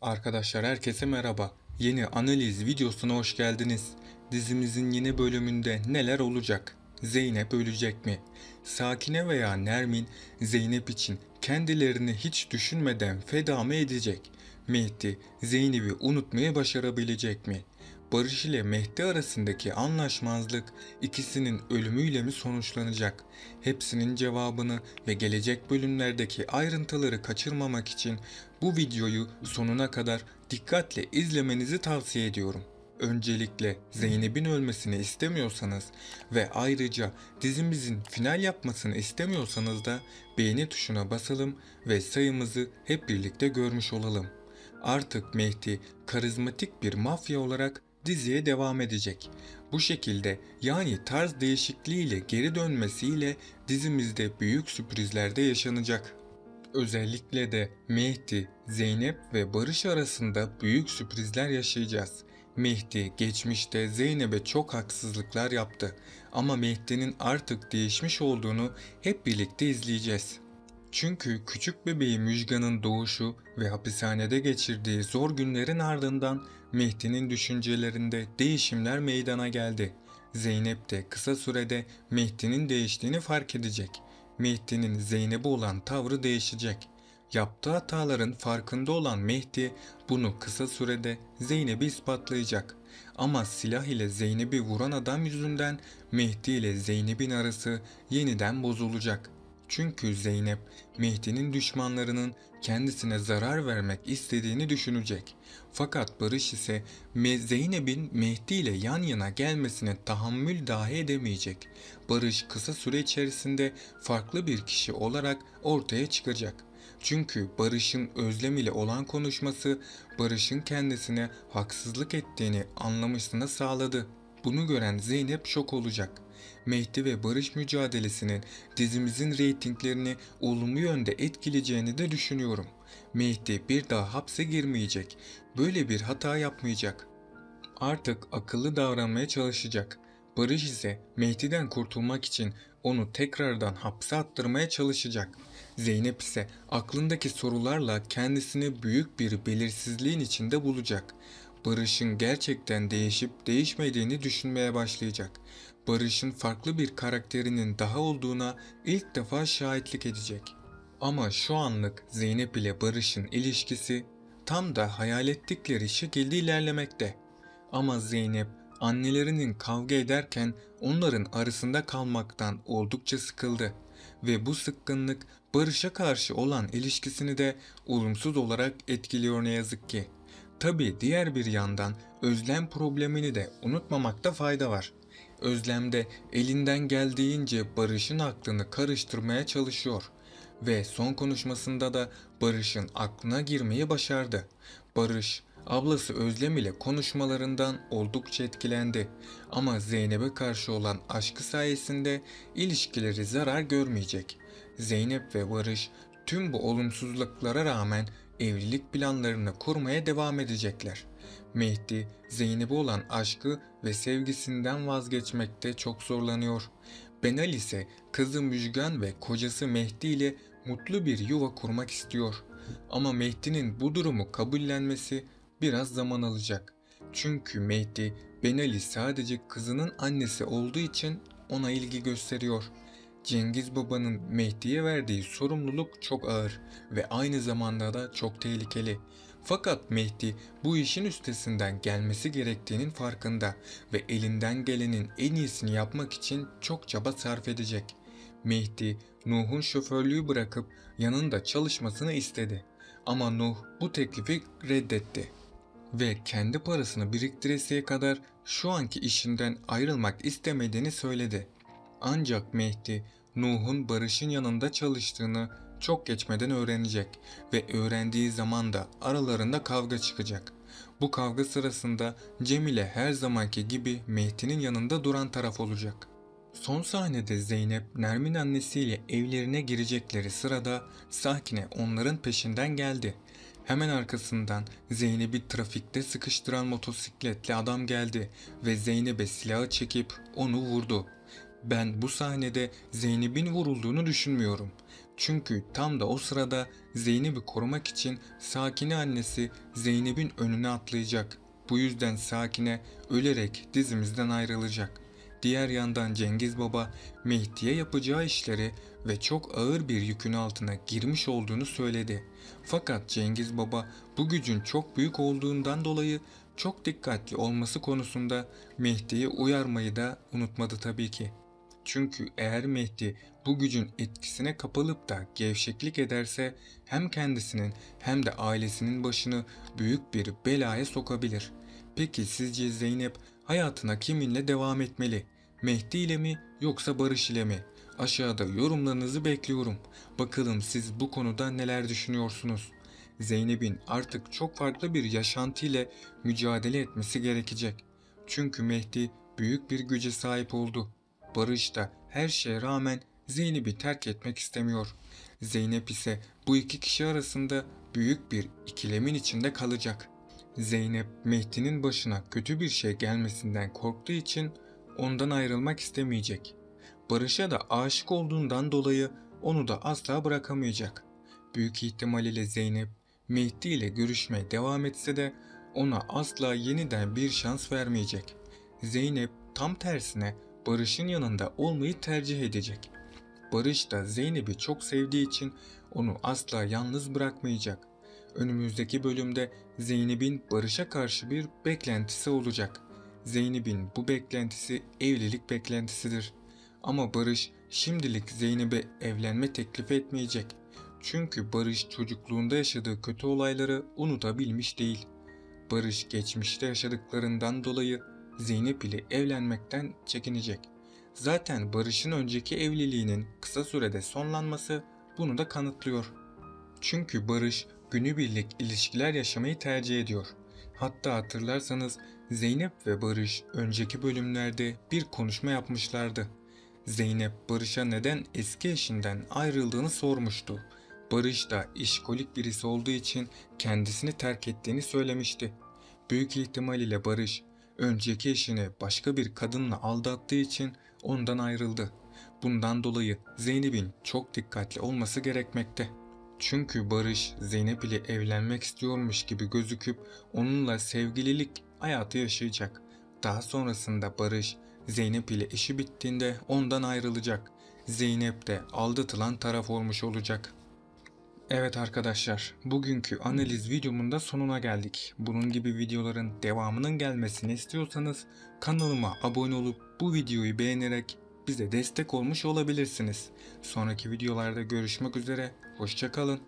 Arkadaşlar herkese merhaba. Yeni analiz videosuna hoş geldiniz. Dizimizin yeni bölümünde neler olacak? Zeynep ölecek mi? Sakine veya Nermin Zeynep için kendilerini hiç düşünmeden feda mı edecek? Mehdi Zeynep'i unutmayı başarabilecek mi? Barış ile Mehdi arasındaki anlaşmazlık ikisinin ölümüyle mi sonuçlanacak? Hepsinin cevabını ve gelecek bölümlerdeki ayrıntıları kaçırmamak için bu videoyu sonuna kadar dikkatle izlemenizi tavsiye ediyorum. Öncelikle Zeynep'in ölmesini istemiyorsanız ve ayrıca dizimizin final yapmasını istemiyorsanız da beğeni tuşuna basalım ve sayımızı hep birlikte görmüş olalım. Artık Mehdi karizmatik bir mafya olarak diziye devam edecek. Bu şekilde yani tarz değişikliğiyle geri dönmesiyle dizimizde büyük sürprizler de yaşanacak. Özellikle de Mehdi, Zeynep ve Barış arasında büyük sürprizler yaşayacağız. Mehdi geçmişte Zeynep'e çok haksızlıklar yaptı ama Mehdi'nin artık değişmiş olduğunu hep birlikte izleyeceğiz. Çünkü küçük bebeği Müjgan'ın doğuşu ve hapishanede geçirdiği zor günlerin ardından Mehdi'nin düşüncelerinde değişimler meydana geldi. Zeynep de kısa sürede Mehdi'nin değiştiğini fark edecek. Mehdi'nin Zeynep'e olan tavrı değişecek. Yaptığı hataların farkında olan Mehdi bunu kısa sürede Zeynep'e ispatlayacak. Ama silah ile Zeynep'i vuran adam yüzünden Mehdi ile Zeynep'in arası yeniden bozulacak. Çünkü Zeynep, Mehdi'nin düşmanlarının kendisine zarar vermek istediğini düşünecek. Fakat Barış ise Zeynep'in Mehdi ile yan yana gelmesine tahammül dahi edemeyecek. Barış kısa süre içerisinde farklı bir kişi olarak ortaya çıkacak. Çünkü Barış'ın Özlem ile olan konuşması Barış'ın kendisine haksızlık ettiğini anlamasını sağladı. Bunu gören Zeynep şok olacak. Mehdi ve Barış mücadelesinin dizimizin reytinglerini olumlu yönde etkileyeceğini de düşünüyorum. Mehdi bir daha hapse girmeyecek. Böyle bir hata yapmayacak. Artık akıllı davranmaya çalışacak. Barış ise Mehdi'den kurtulmak için onu tekrardan hapse attırmaya çalışacak. Zeynep ise aklındaki sorularla kendisini büyük bir belirsizliğin içinde bulacak. Barış'ın gerçekten değişip değişmediğini düşünmeye başlayacak. Barış'ın farklı bir karakterinin daha olduğuna ilk defa şahitlik edecek. Ama şu anlık Zeynep ile Barış'ın ilişkisi tam da hayal ettikleri şekilde ilerlemekte. Ama Zeynep annelerinin kavga ederken onların arasında kalmaktan oldukça sıkıldı ve bu sıkkınlık Barış'a karşı olan ilişkisini de olumsuz olarak etkiliyor ne yazık ki. Tabi diğer bir yandan Özlem problemini de unutmamakta fayda var. Özlem de elinden geldiğince Barış'ın aklını karıştırmaya çalışıyor ve son konuşmasında da Barış'ın aklına girmeyi başardı. Barış, ablası Özlem ile konuşmalarından oldukça etkilendi ama Zeynep'e karşı olan aşkı sayesinde ilişkileri zarar görmeyecek. Zeynep ve Barış tüm bu olumsuzluklara rağmen evlilik planlarını kurmaya devam edecekler. Mehdi, Zeynep'e olan aşkı ve sevgisinden vazgeçmekte çok zorlanıyor. Benal ise kızı Müjgan ve kocası Mehdi ile mutlu bir yuva kurmak istiyor. Ama Mehdi'nin bu durumu kabullenmesi biraz zaman alacak. Çünkü Mehdi, Benal'i sadece kızının annesi olduğu için ona ilgi gösteriyor. Cengiz Baba'nın Mehdi'ye verdiği sorumluluk çok ağır ve aynı zamanda da çok tehlikeli. Fakat Mehdi bu işin üstesinden gelmesi gerektiğinin farkında ve elinden gelenin en iyisini yapmak için çok çaba sarf edecek. Mehdi, Nuh'un şoförlüğü bırakıp yanında çalışmasını istedi. Ama Nuh bu teklifi reddetti ve kendi parasını biriktiresiye kadar şu anki işinden ayrılmak istemediğini söyledi. Ancak Mehdi, Nuh'un Barış'ın yanında çalıştığını çok geçmeden öğrenecek ve öğrendiği zaman da aralarında kavga çıkacak. Bu kavga sırasında Cemile her zamanki gibi Mehdi'nin yanında duran taraf olacak. Son sahnede Zeynep, Nermin annesiyle evlerine girecekleri sırada Sakine onların peşinden geldi. Hemen arkasından Zeynep'i trafikte sıkıştıran motosikletli adam geldi ve Zeynep'e silahı çekip onu vurdu. Ben bu sahnede Zeynep'in vurulduğunu düşünmüyorum. Çünkü tam da o sırada Zeynep'i korumak için Sakine annesi Zeynep'in önüne atlayacak. Bu yüzden Sakine ölerek dizimizden ayrılacak. Diğer yandan Cengiz Baba Mehdi'ye yapacağı işleri ve çok ağır bir yükün altına girmiş olduğunu söyledi. Fakat Cengiz Baba bu gücün çok büyük olduğundan dolayı çok dikkatli olması konusunda Mehdi'yi uyarmayı da unutmadı tabii ki. Çünkü eğer Mehdi bu gücün etkisine kapılıp da gevşeklik ederse hem kendisinin hem de ailesinin başını büyük bir belaya sokabilir. Peki sizce Zeynep hayatına kiminle devam etmeli? Mehdi ile mi yoksa Barış ile mi? Aşağıda yorumlarınızı bekliyorum. Bakalım siz bu konuda neler düşünüyorsunuz? Zeynep'in artık çok farklı bir yaşantı ile mücadele etmesi gerekecek. Çünkü Mehdi büyük bir güce sahip oldu. Barış da her şeye rağmen Zeynep'i terk etmek istemiyor. Zeynep ise bu iki kişi arasında büyük bir ikilemin içinde kalacak. Zeynep, Mehdi'nin başına kötü bir şey gelmesinden korktuğu için ondan ayrılmak istemeyecek. Barış'a da aşık olduğundan dolayı onu da asla bırakamayacak. Büyük ihtimal ile Zeynep, Mehdi ile görüşmeye devam etse de ona asla yeniden bir şans vermeyecek. Zeynep tam tersine Barış'ın yanında olmayı tercih edecek. Barış da Zeynep'i çok sevdiği için onu asla yalnız bırakmayacak. Önümüzdeki bölümde Zeynep'in Barış'a karşı bir beklentisi olacak. Zeynep'in bu beklentisi evlilik beklentisidir. Ama Barış şimdilik Zeynep'e evlenme teklif etmeyecek. Çünkü Barış çocukluğunda yaşadığı kötü olayları unutabilmiş değil. Barış geçmişte yaşadıklarından dolayı Zeynep ile evlenmekten çekinecek. Zaten Barış'ın önceki evliliğinin kısa sürede sonlanması bunu da kanıtlıyor. Çünkü Barış günübirlik ilişkiler yaşamayı tercih ediyor. Hatta hatırlarsanız Zeynep ve Barış önceki bölümlerde bir konuşma yapmışlardı. Zeynep Barış'a neden eski eşinden ayrıldığını sormuştu. Barış da işkolik birisi olduğu için kendisini terk ettiğini söylemişti. Büyük ihtimal ile Barış önceki eşini başka bir kadınla aldattığı için ondan ayrıldı. Bundan dolayı Zeynep'in çok dikkatli olması gerekmekte. Çünkü Barış Zeynep ile evlenmek istiyormuş gibi gözüküp onunla sevgililik hayatı yaşayacak. Daha sonrasında Barış Zeynep ile işi bittiğinde ondan ayrılacak. Zeynep de aldatılan taraf olmuş olacak. Evet arkadaşlar, bugünkü analiz videomun da sonuna geldik. Bunun gibi videoların devamının gelmesini istiyorsanız kanalıma abone olup bu videoyu beğenerek bize destek olmuş olabilirsiniz. Sonraki videolarda görüşmek üzere, hoşça kalın.